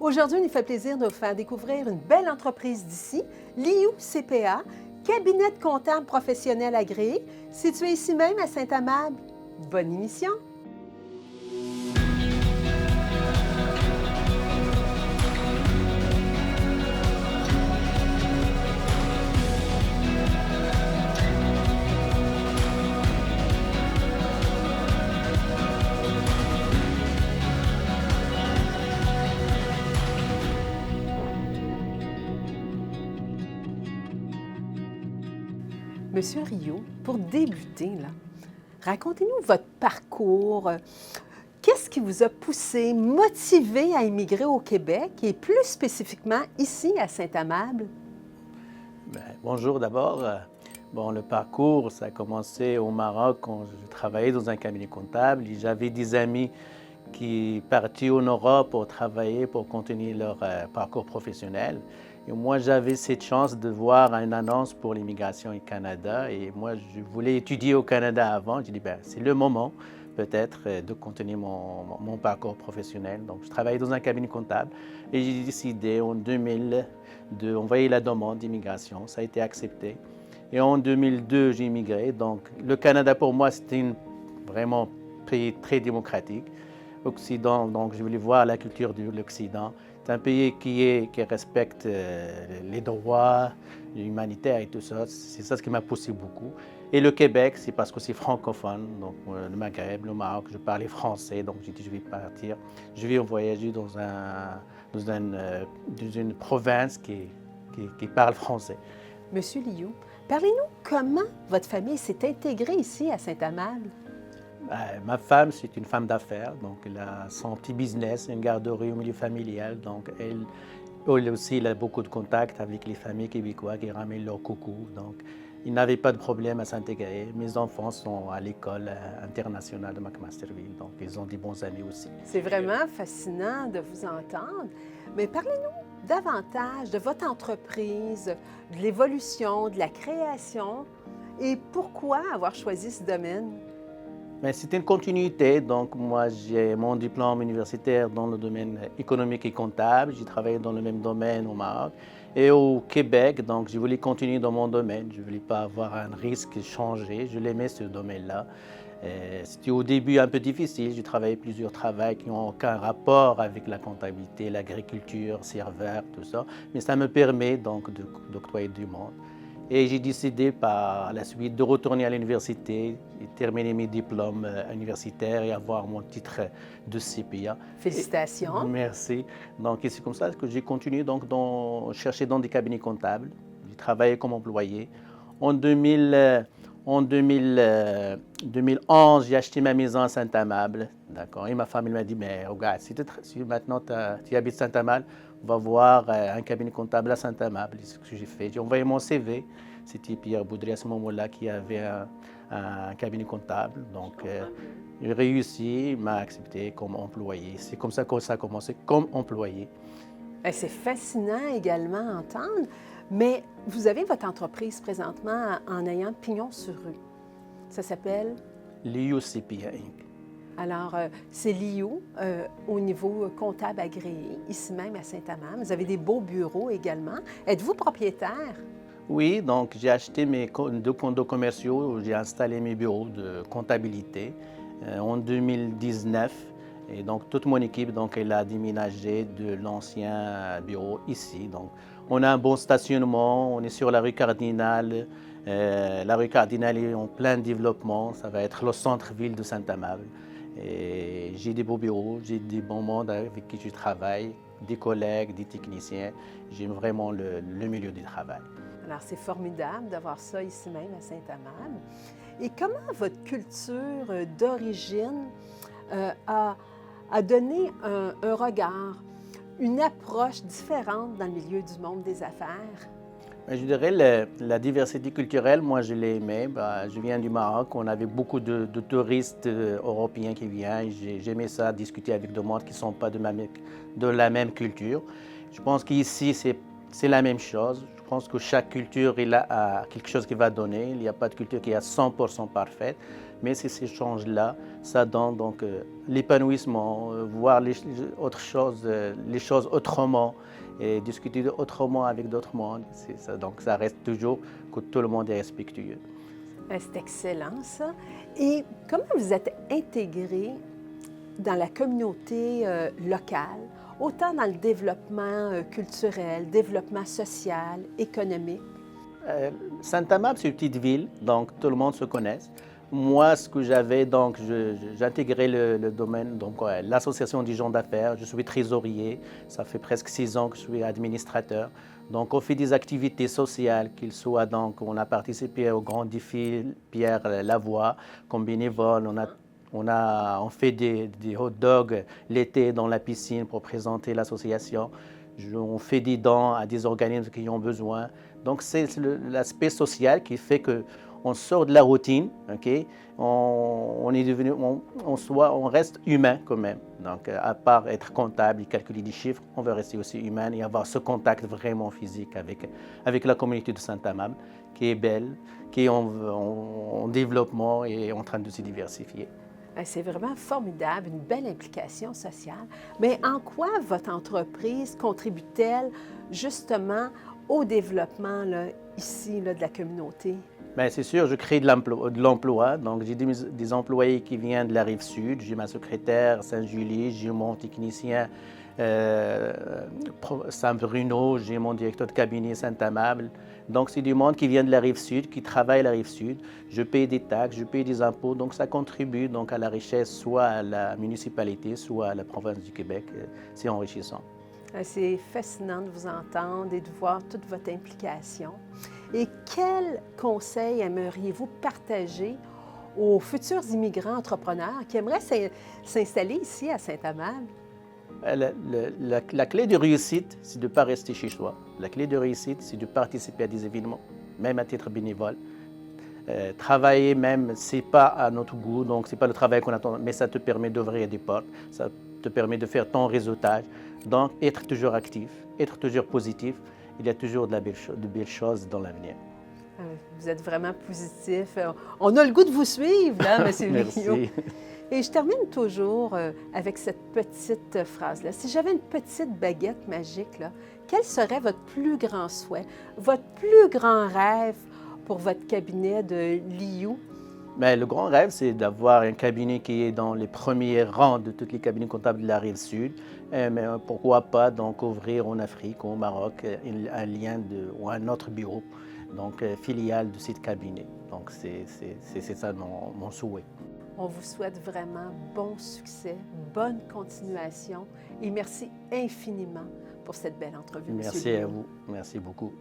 Aujourd'hui, il nous fait plaisir de vous faire découvrir une belle entreprise d'ici, Liu CPA, cabinet de comptable professionnel agréé, situé ici même à Saint-Amable. Bonne émission! Monsieur Rio, pour débuter, racontez-nous votre parcours. Qu'est-ce qui vous a poussé, motivé à immigrer au Québec et plus spécifiquement ici à Saint-Amable? Bonjour d'abord. Le parcours, ça a commencé au Maroc quand je travaillais dans un cabinet comptable. J'avais des amis qui partaient en Europe pour travailler, pour continuer leur parcours professionnel. Et moi, j'avais cette chance de voir une annonce pour l'immigration au Canada. Et moi, je voulais étudier au Canada avant. J'ai dit, c'est le moment peut-être de continuer mon parcours professionnel. Donc, je travaillais dans un cabinet comptable et j'ai décidé en 2000 d'envoyer la demande d'immigration. Ça a été accepté. Et en 2002, j'ai immigré. Donc, le Canada, pour moi, c'était vraiment un pays très démocratique. Occident, donc je voulais voir la culture de l'Occident. C'est un pays qui respecte les droits humanitaires et tout ça. C'est ça ce qui m'a poussé beaucoup. Et le Québec, c'est parce que c'est francophone. Donc le Maghreb, le Maroc, je parlais français. Donc j'ai dit, je vais partir. Je vais voyager dans une province qui parle français. Monsieur Liu, parlez-nous comment votre famille s'est intégrée ici à Saint-Amable? Ma femme, c'est une femme d'affaires, donc elle a son petit business, une garderie au milieu familial. Donc elle aussi, elle a beaucoup de contacts avec les familles québécoises qui ramènent leurs coucous. Donc il n'avait pas de problème à s'intégrer. Mes enfants sont à l'école internationale de McMasterville, donc ils ont des bons amis aussi. C'est vraiment fascinant de vous entendre. Mais parlez-nous davantage de votre entreprise, de l'évolution, de la création et pourquoi avoir choisi ce domaine? C'est une continuité. Donc, moi, j'ai mon diplôme universitaire dans le domaine économique et comptable. J'ai travaillé dans le même domaine au Maroc et au Québec. Donc, je voulais continuer dans mon domaine. Je ne voulais pas avoir un risque de changer. Je l'aimais, ce domaine-là. C'était au début un peu difficile. J'ai travaillé plusieurs travaux qui n'ont aucun rapport avec la comptabilité, l'agriculture, serveur, tout ça. Mais ça me permet donc d'octroyer du monde. Et j'ai décidé par la suite de retourner à l'université et terminer mes diplômes universitaires et avoir mon titre de CPA. Félicitations. Merci. Donc, c'est comme ça que j'ai continué donc, chercher dans des cabinets comptables. J'ai travaillé comme employé. En 2011, j'ai acheté ma maison à Saint-Amable. D'accord. Et ma femme m'a dit, mais regarde, si maintenant tu habites Saint-Amable, on va voir un cabinet comptable à Saint-Amable. C'est ce que j'ai fait. J'ai envoyé mon CV. C'était Pierre Boudry à ce moment-là qui avait un cabinet comptable. Donc, j'ai réussi, il m'a accepté comme employé. C'est comme ça que ça a commencé, comme employé. C'est fascinant également à entendre, mais vous avez votre entreprise présentement en ayant pignon sur rue. Ça s'appelle? Liu CPA Inc. Alors, c'est Liu au niveau comptable agréé, ici même à Saint-Amand. Vous avez des beaux bureaux également. Êtes-vous propriétaire? Oui, donc j'ai acheté mes 2 condos commerciaux, j'ai installé mes bureaux de comptabilité en 2019. Et donc toute mon équipe, donc, elle a déménagé de l'ancien bureau ici. Donc on a un bon stationnement, on est sur la rue Cardinal. La rue Cardinal est en plein développement, ça va être le centre-ville de Saint-Amable. Et j'ai des beaux bureaux, j'ai des bons mondes avec qui je travaille, des collègues, des techniciens. J'aime vraiment le milieu du travail. Alors, c'est formidable d'avoir ça ici même à Saint-Amable. Et comment votre culture d'origine a donné un regard, une approche différente dans le milieu du monde des affaires? Je dirais la diversité culturelle, moi je l'ai aimée. Je viens du Maroc, on avait beaucoup de touristes européens qui viennent. J'aimais ça, discuter avec des gens qui ne sont pas de la même culture. Je pense qu'ici, c'est la même chose. Je pense que chaque culture il a quelque chose qui va donner. Il n'y a pas de culture qui est à 100% parfaite, mais ces échanges-là, ça donne donc l'épanouissement, voir autre chose, les choses autrement et discuter autrement avec d'autres mondes. Donc ça reste toujours que tout le monde est respectueux. C'est excellent, ça. Et comment vous êtes intégré dans la communauté locale, autant dans le développement culturel, développement social, économique? Saint-Amable, c'est une petite ville, donc tout le monde se connaît. Moi, ce que j'avais, donc, j'ai intégré le domaine, donc l'association des gens d'affaires. Je suis trésorier. Ça fait presque 6 ans que je suis administrateur. Donc, on fait des activités sociales, qu'il soit donc, on a participé au grand défi Pierre Lavoie comme bénévole. On fait des hot dogs l'été dans la piscine pour présenter l'association. On fait des dons à des organismes qui ont besoin. Donc, c'est l'aspect social qui fait qu'on sort de la routine, okay? On reste humain quand même. Donc, à part être comptable et calculer des chiffres, on veut rester aussi humain et avoir ce contact vraiment physique avec la communauté de Saint-Amable, qui est belle, qui est en développement et en train de se diversifier. C'est vraiment formidable, une belle implication sociale. Mais en quoi votre entreprise contribue-t-elle justement au développement là, ici là, de la communauté? Bien, c'est sûr, je crée de l'emploi. Donc, j'ai des employés qui viennent de la Rive-Sud. J'ai ma secrétaire Saint-Julie, j'ai mon technicien Saint-Bruno, j'ai mon directeur de cabinet Saint-Amable. Donc, c'est du monde qui vient de la Rive-Sud, qui travaille à la Rive-Sud. Je paye des taxes, je paye des impôts. Donc, ça contribue donc, à la richesse, soit à la municipalité, soit à la province du Québec. C'est enrichissant. C'est fascinant de vous entendre et de voir toute votre implication. Et quels conseils aimeriez-vous partager aux futurs immigrants entrepreneurs qui aimeraient s'installer ici à Saint-Amable? La clé de réussite, c'est de ne pas rester chez soi. La clé de réussite, c'est de participer à des événements, même à titre bénévole. Travailler même, ce n'est pas à notre goût, donc ce n'est pas le travail qu'on attend, mais ça te permet d'ouvrir des portes, ça te permet de faire ton réseautage. Donc, être toujours actif, être toujours positif, il y a toujours de belles choses dans l'avenir. Vous êtes vraiment positif. On a le goût de vous suivre, là, M. Mignot. Merci. Et je termine toujours avec cette petite phrase-là. Si j'avais une petite baguette magique, là, quel serait votre plus grand souhait, votre plus grand rêve pour votre cabinet de Liu? Mais le grand rêve, c'est d'avoir un cabinet qui est dans les premiers rangs de tous les cabinets comptables de la Rive-Sud. Mais pourquoi pas donc ouvrir en Afrique, au Maroc, un lien ou un autre bureau, donc filiale de ce cabinet. Donc c'est ça mon souhait. On vous souhaite vraiment bon succès, bonne continuation et merci infiniment pour cette belle entrevue. Merci à vous. Merci beaucoup.